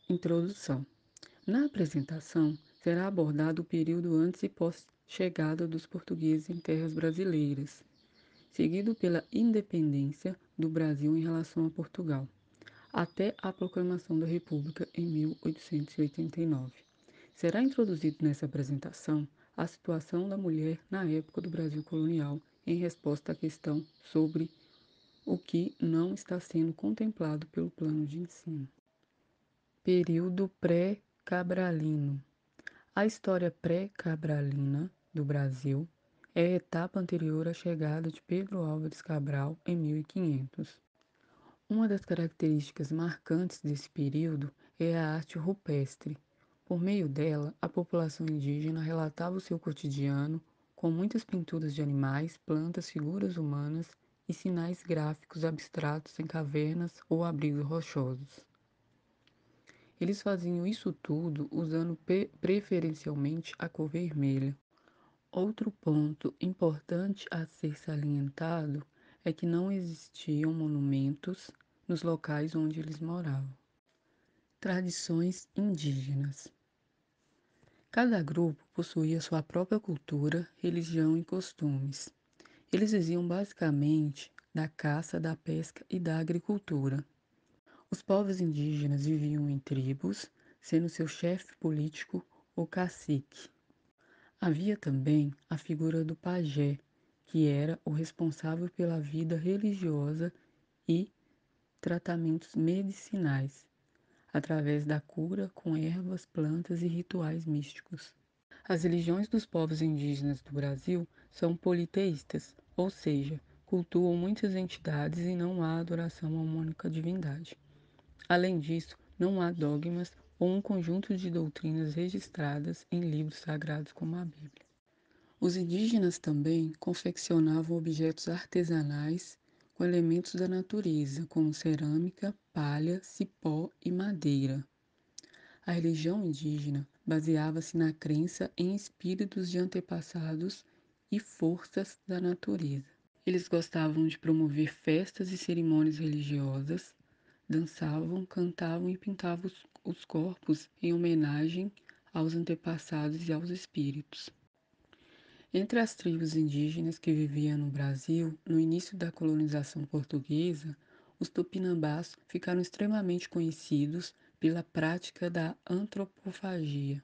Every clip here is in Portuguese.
Introdução. Na apresentação, será abordado o período antes e pós-chegada dos portugueses em terras brasileiras, seguido pela independência do Brasil em relação a Portugal, até a proclamação da República em 1889. Será introduzido nessa apresentação a situação da mulher na época do Brasil colonial, em resposta à questão sobre o que não está sendo contemplado pelo plano de ensino. Período pré-cabralino. A história pré-cabralina do Brasil é a etapa anterior à chegada de Pedro Álvares Cabral em 1500. Uma das características marcantes desse período é a arte rupestre. Por meio dela, a população indígena relatava o seu cotidiano com muitas pinturas de animais, plantas, figuras humanas e sinais gráficos abstratos em cavernas ou abrigos rochosos. Eles faziam isso tudo usando preferencialmente a cor vermelha. Outro ponto importante a ser salientado é que não existiam monumentos nos locais onde eles moravam. Tradições indígenas. Cada grupo possuía sua própria cultura, religião e costumes. Eles viviam basicamente da caça, da pesca e da agricultura. Os povos indígenas viviam em tribos, sendo seu chefe político o cacique. Havia também a figura do pajé, que era o responsável pela vida religiosa e tratamentos medicinais, através da cura com ervas, plantas e rituais místicos. As religiões dos povos indígenas do Brasil são politeístas, ou seja, cultuam muitas entidades e não há adoração a uma única divindade. Além disso, não há dogmas ou um conjunto de doutrinas registradas em livros sagrados como a Bíblia. Os indígenas também confeccionavam objetos artesanais com elementos da natureza, como cerâmica, palha, cipó e madeira. A religião indígena baseava-se na crença em espíritos de antepassados e forças da natureza. Eles gostavam de promover festas e cerimônias religiosas, dançavam, cantavam e pintavam os corpos em homenagem aos antepassados e aos espíritos. Entre as tribos indígenas que viviam no Brasil, no início da colonização portuguesa, os tupinambás ficaram extremamente conhecidos pela prática da antropofagia,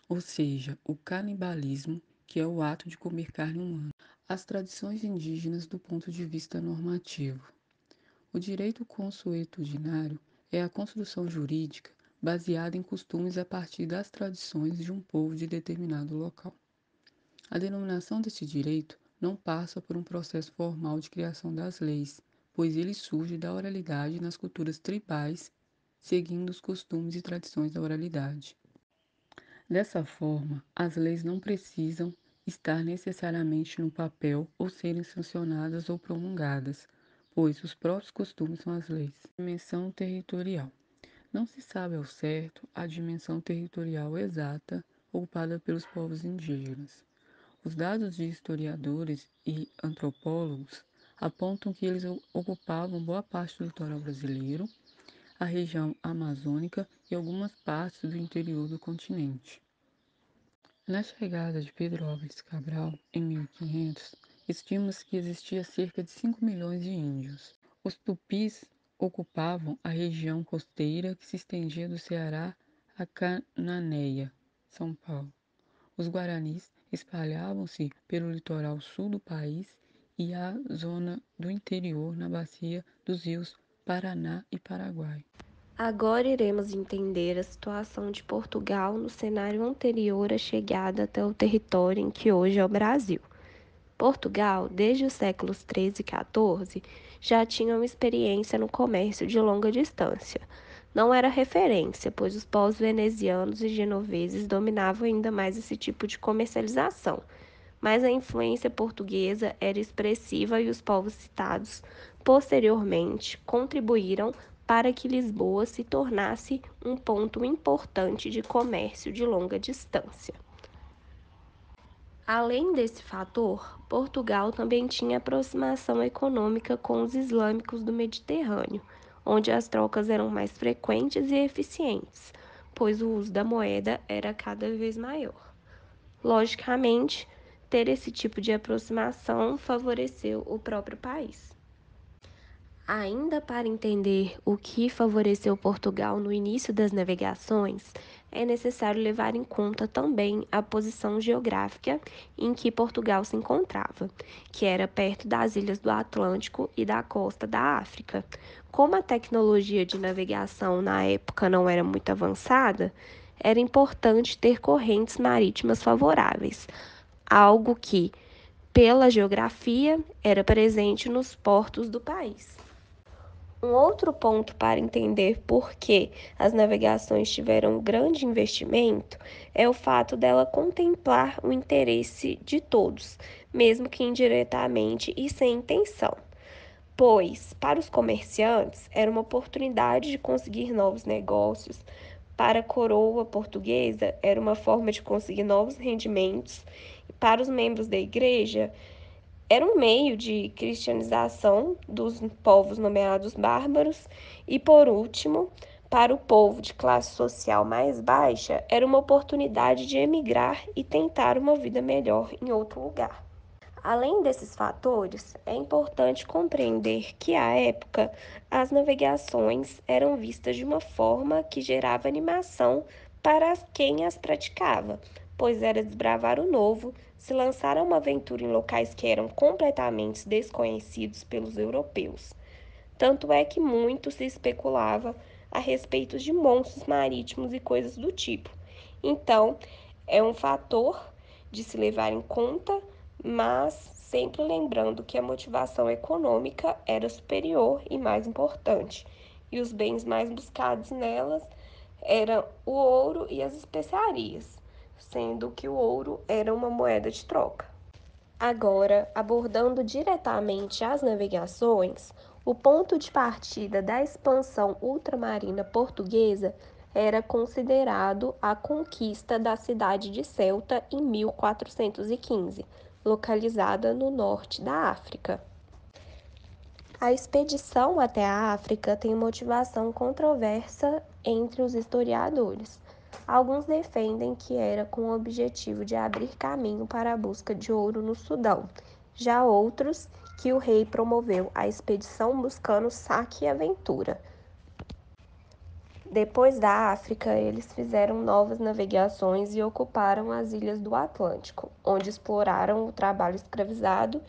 ou seja, o canibalismo, que é o ato de comer carne humana. As tradições indígenas do ponto de vista normativo. O direito consuetudinário é a construção jurídica baseada em costumes a partir das tradições de um povo de determinado local. A denominação deste direito não passa por um processo formal de criação das leis, pois ele surge da oralidade nas culturas tribais, seguindo os costumes e tradições da oralidade. Dessa forma, as leis não precisam estar necessariamente no papel ou serem sancionadas ou promulgadas, pois os próprios costumes são as leis. Dimensão territorial. Não se sabe ao certo a dimensão territorial exata ocupada pelos povos indígenas. Os dados de historiadores e antropólogos apontam que eles ocupavam boa parte do litoral brasileiro, a região amazônica e algumas partes do interior do continente. Na chegada de Pedro Álvares Cabral, em 1500, estima-se que existia cerca de 5 milhões de índios. Os tupis ocupavam a região costeira que se estendia do Ceará a Cananéia, São Paulo. Os guaranis espalhavam-se pelo litoral sul do país e a zona do interior na bacia dos rios Paraná e Paraguai. Agora iremos entender a situação de Portugal no cenário anterior à chegada até o território em que hoje é o Brasil. Portugal, desde os séculos 13 e 14, já tinha uma experiência no comércio de longa distância. Não era referência, pois os povos venezianos e genoveses dominavam ainda mais esse tipo de comercialização, mas a influência portuguesa era expressiva e os povos citados posteriormente contribuíram para que Lisboa se tornasse um ponto importante de comércio de longa distância. Além desse fator, Portugal também tinha aproximação econômica com os islâmicos do Mediterrâneo, onde as trocas eram mais frequentes e eficientes, pois o uso da moeda era cada vez maior. Logicamente, ter esse tipo de aproximação favoreceu o próprio país. Ainda para entender o que favoreceu Portugal no início das navegações, é necessário levar em conta também a posição geográfica em que Portugal se encontrava, que era perto das ilhas do Atlântico e da costa da África. Como a tecnologia de navegação na época não era muito avançada, era importante ter correntes marítimas favoráveis, algo que, pela geografia, era presente nos portos do país. Um outro ponto para entender por que as navegações tiveram grande investimento é o fato dela contemplar o interesse de todos, mesmo que indiretamente e sem intenção. Pois, para os comerciantes, era uma oportunidade de conseguir novos negócios, para a coroa portuguesa, era uma forma de conseguir novos rendimentos, e para os membros da igreja, era um meio de cristianização dos povos nomeados bárbaros e, por último, para o povo de classe social mais baixa, era uma oportunidade de emigrar e tentar uma vida melhor em outro lugar. Além desses fatores, é importante compreender que, à época, as navegações eram vistas de uma forma que gerava animação para quem as praticava, pois era desbravar o novo, se lançar a uma aventura em locais que eram completamente desconhecidos pelos europeus. Tanto é que muito se especulava a respeito de monstros marítimos e coisas do tipo. Então, é um fator de se levar em conta, mas sempre lembrando que a motivação econômica era superior e mais importante, e os bens mais buscados nelas eram o ouro e as especiarias, sendo que o ouro era uma moeda de troca. Agora, abordando diretamente as navegações, o ponto de partida da expansão ultramarina portuguesa era considerado a conquista da cidade de Ceuta em 1415, localizada no norte da África. A expedição até a África tem motivação controversa entre os historiadores. Alguns defendem que era com o objetivo de abrir caminho para a busca de ouro no Sudão, já outros que o rei promoveu a expedição buscando saque e aventura. Depois da África, eles fizeram novas navegações e ocuparam as ilhas do Atlântico, onde exploraram o trabalho escravizado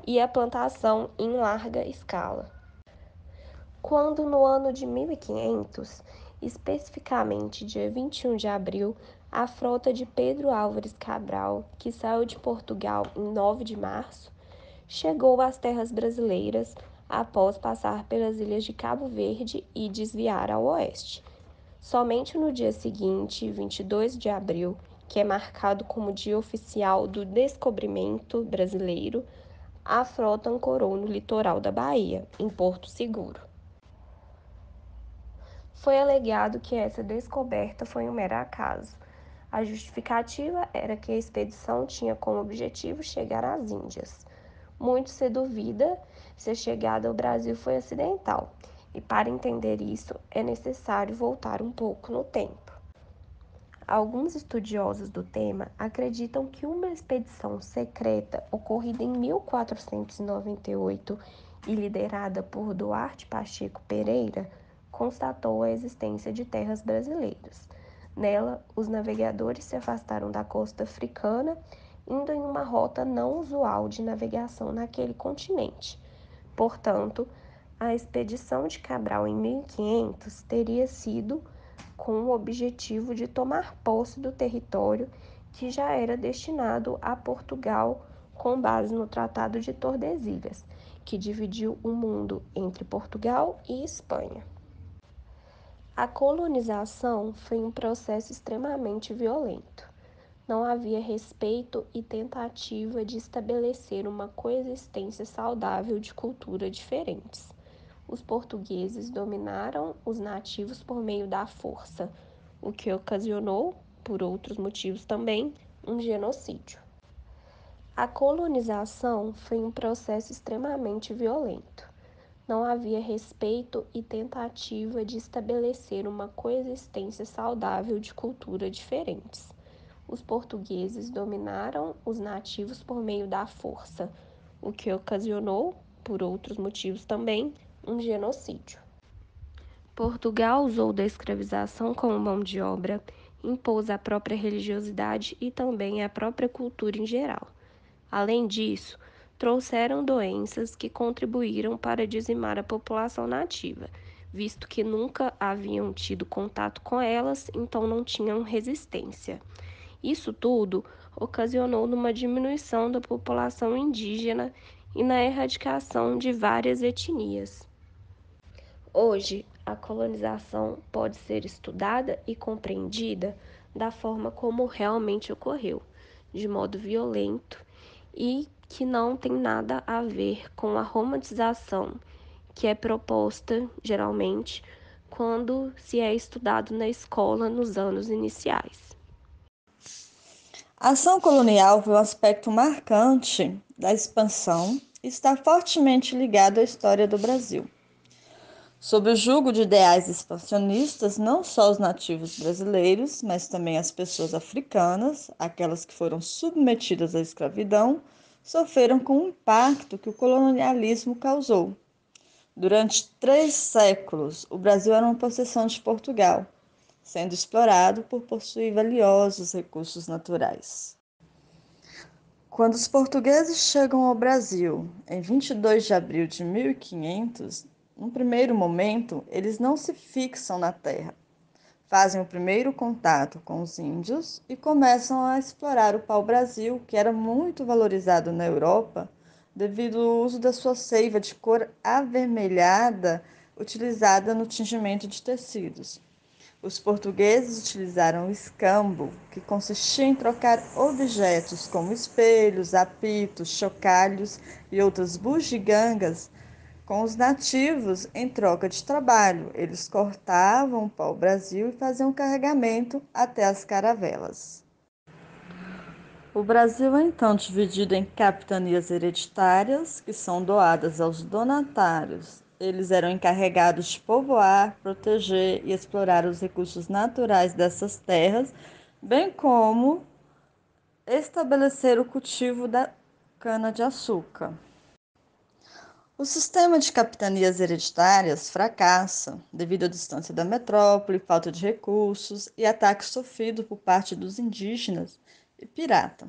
e a plantação em larga escala. Quando no ano de 1500, especificamente dia 21 de abril, a frota de Pedro Álvares Cabral, que saiu de Portugal em 9 de março, chegou às terras brasileiras após passar pelas ilhas de Cabo Verde e desviar ao oeste. Somente no dia seguinte, 22 de abril, que é marcado como dia oficial do descobrimento brasileiro, a frota ancorou no litoral da Bahia, em Porto Seguro. Foi alegado que essa descoberta foi um mero acaso. A justificativa era que a expedição tinha como objetivo chegar às Índias. Muito se duvida se a chegada ao Brasil foi acidental, e para entender isso é necessário voltar um pouco no tempo. Alguns estudiosos do tema acreditam que uma expedição secreta ocorrida em 1498 e liderada por Duarte Pacheco Pereira constatou a existência de terras brasileiras. Nela, os navegadores se afastaram da costa africana, indo em uma rota não usual de navegação naquele continente. Portanto, a expedição de Cabral em 1500 teria sido com o objetivo de tomar posse do território que já era destinado a Portugal com base no Tratado de Tordesilhas, que dividiu o mundo entre Portugal e Espanha. A colonização foi um processo extremamente violento. Não havia respeito e tentativa de estabelecer uma coexistência saudável de culturas diferentes. Os portugueses dominaram os nativos por meio da força, o que ocasionou, por outros motivos também, um genocídio. A colonização foi um processo extremamente violento. Não havia respeito e tentativa de estabelecer uma coexistência saudável de culturas diferentes. Os portugueses dominaram os nativos por meio da força, o que ocasionou, por outros motivos também, um genocídio. Portugal usou da escravização como mão de obra, impôs a própria religiosidade e também a própria cultura em geral. Além disso, trouxeram doenças que contribuíram para dizimar a população nativa, visto que nunca haviam tido contato com elas, então não tinham resistência. Isso tudo ocasionou numa diminuição da população indígena e na erradicação de várias etnias. Hoje, a colonização pode ser estudada e compreendida da forma como realmente ocorreu, de modo violento e que não tem nada a ver com a romantização que é proposta, geralmente, quando se é estudado na escola nos anos iniciais. A ação colonial foi um aspecto marcante da expansão e está fortemente ligado à história do Brasil. Sob o jugo de ideais expansionistas, não só os nativos brasileiros, mas também as pessoas africanas, aquelas que foram submetidas à escravidão, sofreram com o impacto que o colonialismo causou. Durante 3 séculos, o Brasil era uma possessão de Portugal, sendo explorado por possuir valiosos recursos naturais. Quando os portugueses chegam ao Brasil em 22 de abril de 1500, num primeiro momento, eles não se fixam na terra. Fazem o primeiro contato com os índios e começam a explorar o pau-brasil, que era muito valorizado na Europa devido ao uso da sua seiva de cor avermelhada utilizada no tingimento de tecidos. Os portugueses utilizaram o escambo, que consistia em trocar objetos como espelhos, apitos, chocalhos e outras bugigangas com os nativos em troca de trabalho. Eles cortavam o pau-brasil e faziam carregamento até as caravelas. O Brasil é então dividido em capitanias hereditárias, que são doadas aos donatários. Eles eram encarregados de povoar, proteger e explorar os recursos naturais dessas terras, bem como estabelecer o cultivo da cana-de-açúcar. O sistema de capitanias hereditárias fracassa devido à distância da metrópole, falta de recursos e ataques sofridos por parte dos indígenas e pirata.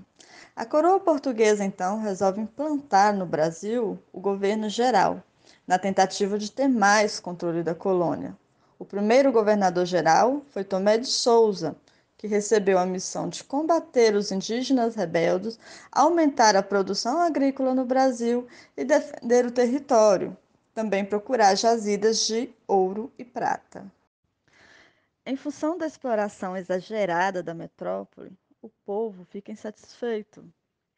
A coroa portuguesa, então, resolve implantar no Brasil o governo geral, na tentativa de ter mais controle da colônia. O primeiro governador-geral foi Tomé de Souza, que recebeu a missão de combater os indígenas rebeldes, aumentar a produção agrícola no Brasil e defender o território, também procurar jazidas de ouro e prata. Em função da exploração exagerada da metrópole, o povo fica insatisfeito.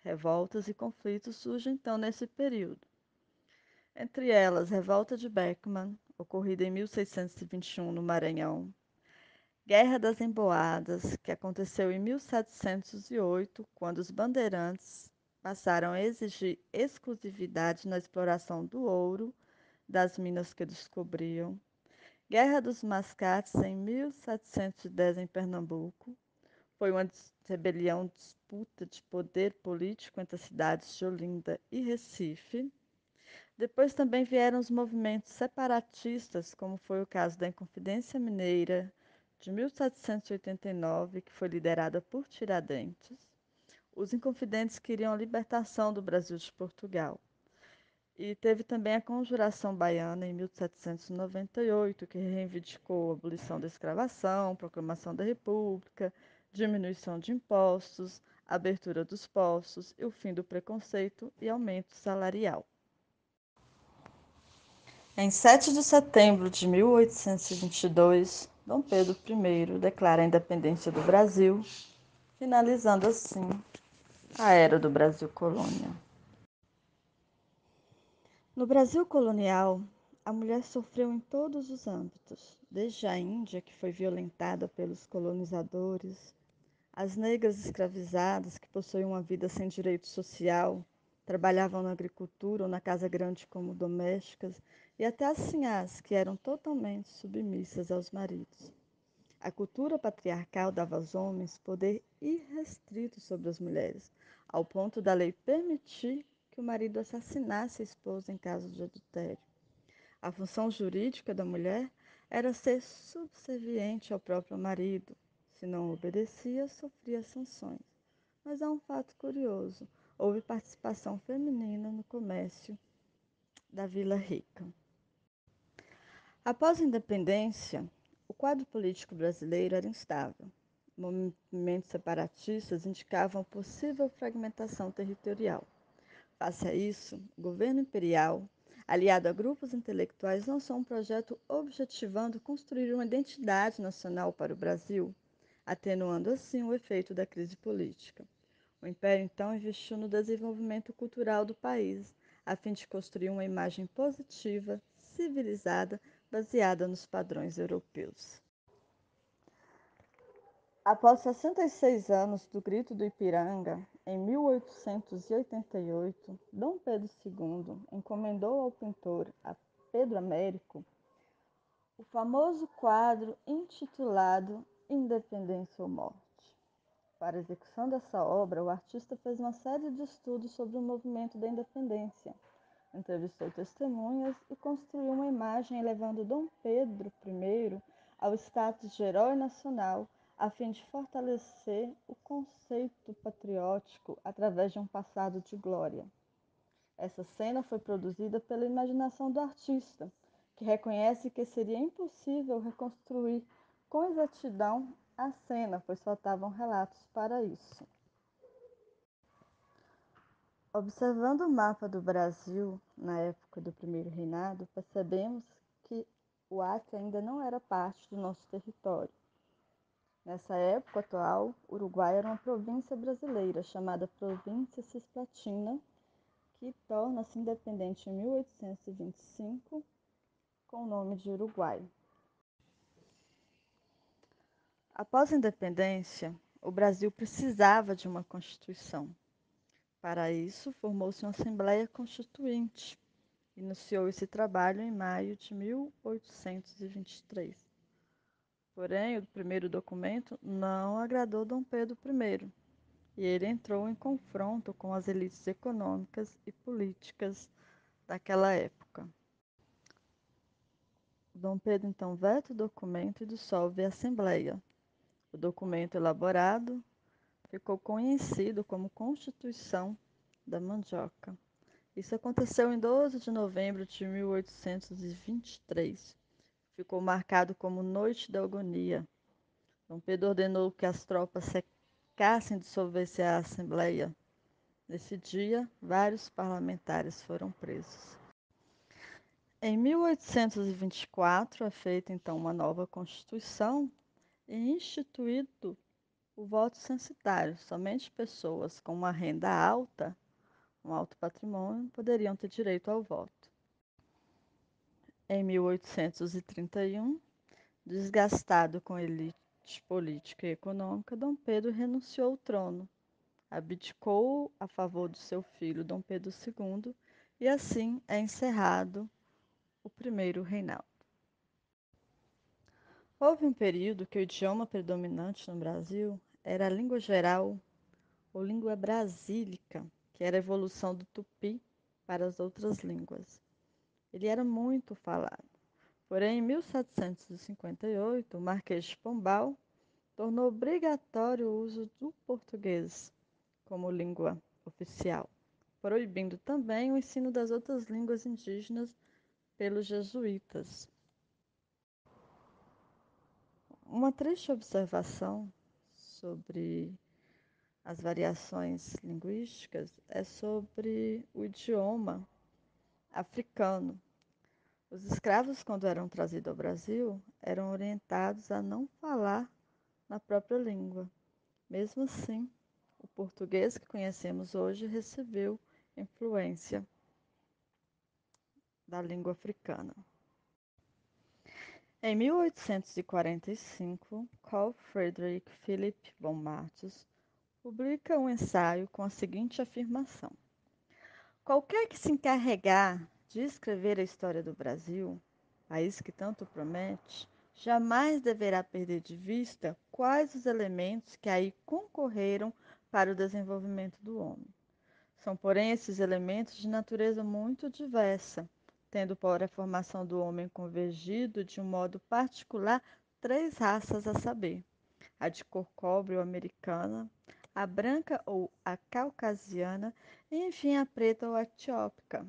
Revoltas e conflitos surgem então nesse período. Entre elas, Revolta de Beckman, ocorrida em 1621 no Maranhão, Guerra das Emboadas, que aconteceu em 1708, quando os bandeirantes passaram a exigir exclusividade na exploração do ouro das minas que descobriam. Guerra dos Mascates, em 1710, em Pernambuco. Foi uma rebelião disputa de poder político entre as cidades de Olinda e Recife. Depois também vieram os movimentos separatistas, como foi o caso da Inconfidência Mineira, de 1789, que foi liderada por Tiradentes. Os Inconfidentes queriam a libertação do Brasil de Portugal. E teve também a Conjuração Baiana, em 1798, que reivindicou a abolição da escravação, proclamação da República, diminuição de impostos, abertura dos postos e o fim do preconceito e aumento salarial. Em 7 de setembro de 1822, Dom Pedro I declara a independência do Brasil, finalizando assim a era do Brasil colônia. No Brasil colonial, a mulher sofreu em todos os âmbitos, desde a Índia, que foi violentada pelos colonizadores, as negras escravizadas, que possuíam uma vida sem direito social, trabalhavam na agricultura ou na casa grande como domésticas, e até as sinhás, que eram totalmente submissas aos maridos. A cultura patriarcal dava aos homens poder irrestrito sobre as mulheres, ao ponto da lei permitir que o marido assassinasse a esposa em caso de adultério. A função jurídica da mulher era ser subserviente ao próprio marido. Se não obedecia, sofria sanções. Mas há um fato curioso: houve participação feminina no comércio da Vila Rica. Após a independência, o quadro político brasileiro era instável. Movimentos separatistas indicavam possível fragmentação territorial. Face a isso, o governo imperial, aliado a grupos intelectuais, lançou um projeto objetivando construir uma identidade nacional para o Brasil, atenuando assim o efeito da crise política. O Império então investiu no desenvolvimento cultural do país, a fim de construir uma imagem positiva, civilizada, baseada nos padrões europeus. Após 66 anos do Grito do Ipiranga, em 1888, Dom Pedro II encomendou ao pintor Pedro Américo o famoso quadro intitulado Independência ou Morte. Para a execução dessa obra, o artista fez uma série de estudos sobre o movimento da independência, entrevistou testemunhas e construiu uma imagem elevando Dom Pedro I ao status de herói nacional, a fim de fortalecer o conceito patriótico através de um passado de glória. Essa cena foi produzida pela imaginação do artista, que reconhece que seria impossível reconstruir com exatidão a cena, pois faltavam relatos para isso. Observando o mapa do Brasil na época do primeiro reinado, percebemos que o Acre ainda não era parte do nosso território. Nessa época atual, o Uruguai era uma província brasileira chamada Província Cisplatina, que torna-se independente em 1825 com o nome de Uruguai. Após a independência, o Brasil precisava de uma constituição. Para isso, formou-se uma Assembleia Constituinte. Iniciou esse trabalho em maio de 1823. Porém, o primeiro documento não agradou Dom Pedro I, e ele entrou em confronto com as elites econômicas e políticas daquela época. Dom Pedro então veta o documento e dissolve a Assembleia. O documento elaborado ficou conhecido como Constituição da Mandioca. Isso aconteceu em 12 de novembro de 1823. Ficou marcado como Noite da Agonia. Dom Pedro ordenou que as tropas secassem e dissolvessem a Assembleia. Nesse dia, vários parlamentares foram presos. Em 1824, é feita então uma nova Constituição e instituído o voto censitário. Somente pessoas com uma renda alta, um alto patrimônio, poderiam ter direito ao voto. Em 1831, desgastado com a elite política e econômica, Dom Pedro renunciou ao trono, abdicou a favor do seu filho Dom Pedro II e assim é encerrado o primeiro reinado. Houve um período que o idioma predominante no Brasil era a língua geral ou língua brasílica, que era a evolução do tupi para as outras línguas. Ele era muito falado. Porém, em 1758, o Marquês de Pombal tornou obrigatório o uso do português como língua oficial, proibindo também o ensino das outras línguas indígenas pelos jesuítas. Uma triste observação sobre as variações linguísticas é sobre o idioma africano. Os escravos, quando eram trazidos ao Brasil, eram orientados a não falar na própria língua. Mesmo assim, o português que conhecemos hoje recebeu influência da língua africana. Em 1845, Carl Friedrich Philipp von Martius publica um ensaio com a seguinte afirmação: qualquer que se encarregar de escrever a história do Brasil, país que tanto promete, jamais deverá perder de vista quais os elementos que aí concorreram para o desenvolvimento do homem. São, porém, esses elementos de natureza muito diversa, tendo para a formação do homem convergido de um modo particular três raças a saber: a de cor cobre ou americana, a branca ou a caucasiana e, enfim, a preta ou a etiópica.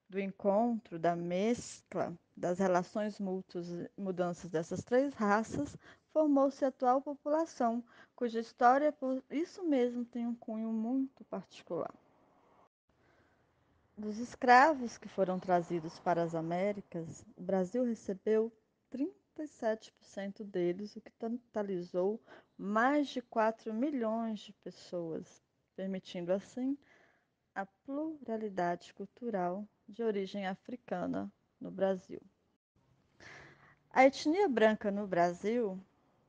Do encontro, da mescla, das relações mútuas e mudanças dessas três raças, formou-se a atual população, cuja história, por isso mesmo, tem um cunho muito particular. Dos escravos que foram trazidos para as Américas, o Brasil recebeu 37% deles, o que totalizou mais de 4 milhões de pessoas, permitindo assim a pluralidade cultural de origem africana no Brasil. A etnia branca no Brasil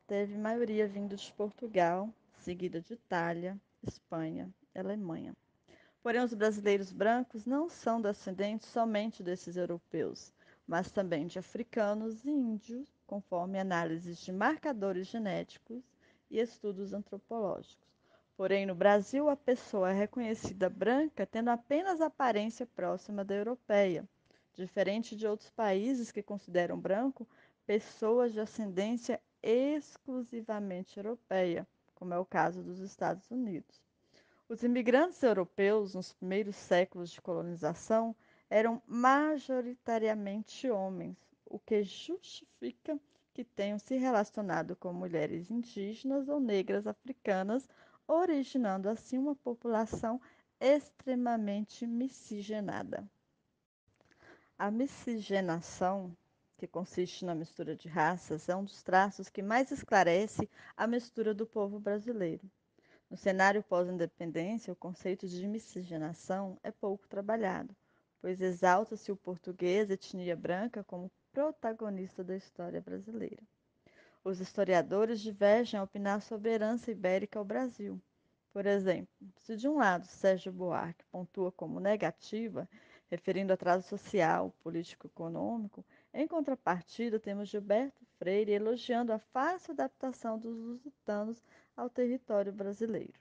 teve maioria vindo de Portugal, seguida de Itália, Espanha e Alemanha. Porém, os brasileiros brancos não são descendentes somente desses europeus, mas também de africanos e índios, conforme análises de marcadores genéticos e estudos antropológicos. Porém, no Brasil, a pessoa é reconhecida branca tendo apenas a aparência próxima da europeia, diferente de outros países que consideram branco pessoas de ascendência exclusivamente europeia, como é o caso dos Estados Unidos. Os imigrantes europeus, nos primeiros séculos de colonização, eram majoritariamente homens, o que justifica que tenham se relacionado com mulheres indígenas ou negras africanas, originando assim uma população extremamente miscigenada. A miscigenação, que consiste na mistura de raças, é um dos traços que mais esclarece a mistura do povo brasileiro. No cenário pós-independência, o conceito de miscigenação é pouco trabalhado, pois exalta-se o português, etnia branca, como protagonista da história brasileira. Os historiadores divergem a opinar sobre a herança ibérica ao Brasil. Por exemplo, se de um lado Sérgio Buarque pontua como negativa, referindo atraso social, político-econômico, em contrapartida temos Gilberto Freire elogiando a fácil adaptação dos lusitanos ao território brasileiro.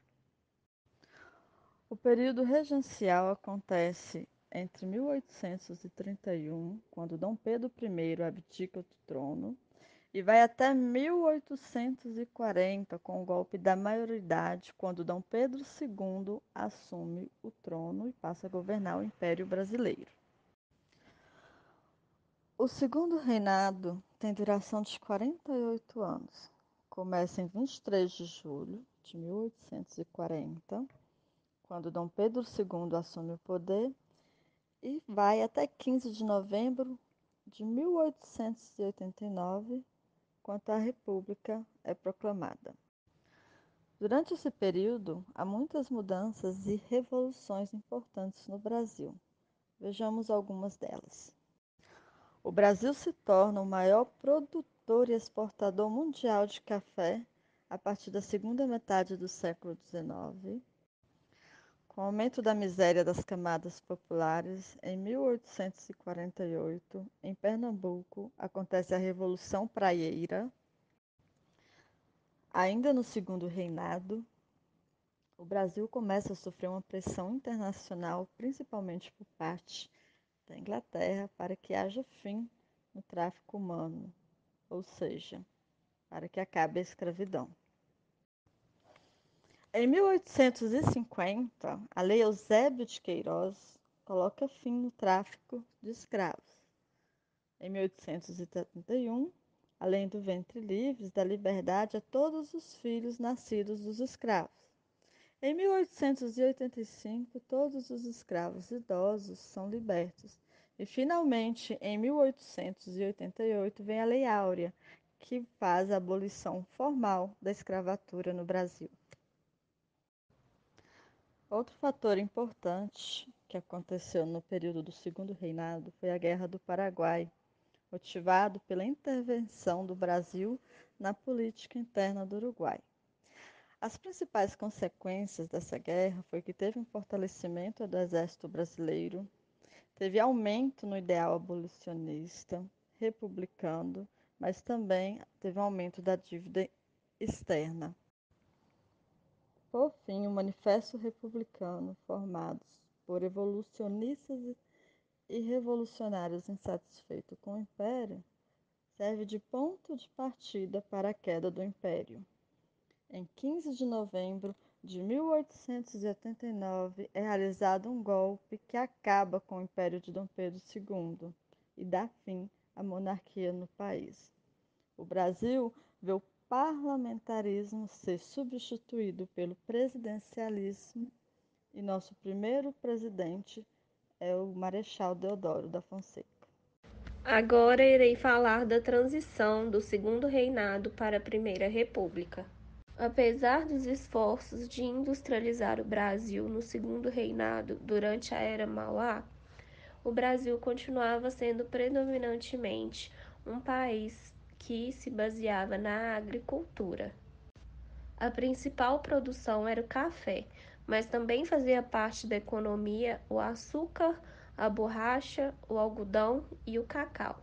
O período regencial acontece entre 1831, quando Dom Pedro I abdica do trono, e vai até 1840, com o golpe da maioridade, quando Dom Pedro II assume o trono e passa a governar o Império Brasileiro. O segundo reinado tem duração de 48 anos. Começa em 23 de julho de 1840, quando Dom Pedro II assume o poder, e vai até 15 de novembro de 1889, quando a República é proclamada. Durante esse período, há muitas mudanças e revoluções importantes no Brasil. Vejamos algumas delas. O Brasil se torna o maior produtor e exportador mundial de café a partir da segunda metade do século XIX. Com o aumento da miséria das camadas populares, em 1848, em Pernambuco, acontece a Revolução Praieira. Ainda no segundo reinado, o Brasil começa a sofrer uma pressão internacional, principalmente por parte da Inglaterra, para que haja fim no tráfico humano, ou seja, para que acabe a escravidão. Em 1850, a Lei Eusébio de Queiroz coloca fim no tráfico de escravos. Em 1871, a Lei do Ventre Livre dá liberdade a todos os filhos nascidos dos escravos. Em 1885, todos os escravos idosos são libertos. E, finalmente, em 1888, vem a Lei Áurea, que faz a abolição formal da escravatura no Brasil. Outro fator importante que aconteceu no período do Segundo Reinado foi a Guerra do Paraguai, motivado pela intervenção do Brasil na política interna do Uruguai. As principais consequências dessa guerra foi que teve um fortalecimento do exército brasileiro, Teve aumento no ideal abolicionista, republicano, mas também teve aumento da dívida externa. Por fim, o Manifesto Republicano, formado por evolucionistas e revolucionários insatisfeitos com o Império, serve de ponto de partida para a queda do Império. Em 15 de novembro de 1889 é realizado um golpe que acaba com o Império de Dom Pedro II e dá fim à monarquia no país. O Brasil vê o parlamentarismo ser substituído pelo presidencialismo e nosso primeiro presidente é o Marechal Deodoro da Fonseca. Agora irei falar da transição do Segundo Reinado para a Primeira República. Apesar dos esforços de industrializar o Brasil no Segundo Reinado durante a Era Mauá, o Brasil continuava sendo predominantemente um país que se baseava na agricultura. A principal produção era o café, mas também fazia parte da economia o açúcar, a borracha, o algodão e o cacau.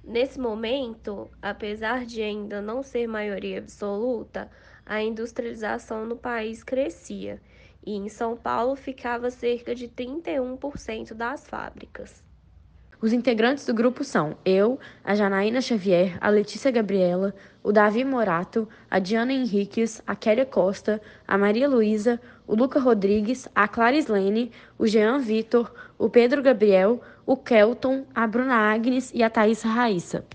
Nesse momento, apesar de ainda não ser maioria absoluta, a industrialização no país crescia e em São Paulo ficava cerca de 31% das fábricas. Os integrantes do grupo são eu, a Janaína Xavier, a Letícia Gabriela, o Davi Morato, a Diana Henriques, a Kélia Costa, a Maria Luísa, o Luca Rodrigues, a Clara Slene, o Jean Vitor, o Pedro Gabriel, o Kelton, a Bruna Agnes e a Thaís Raíssa.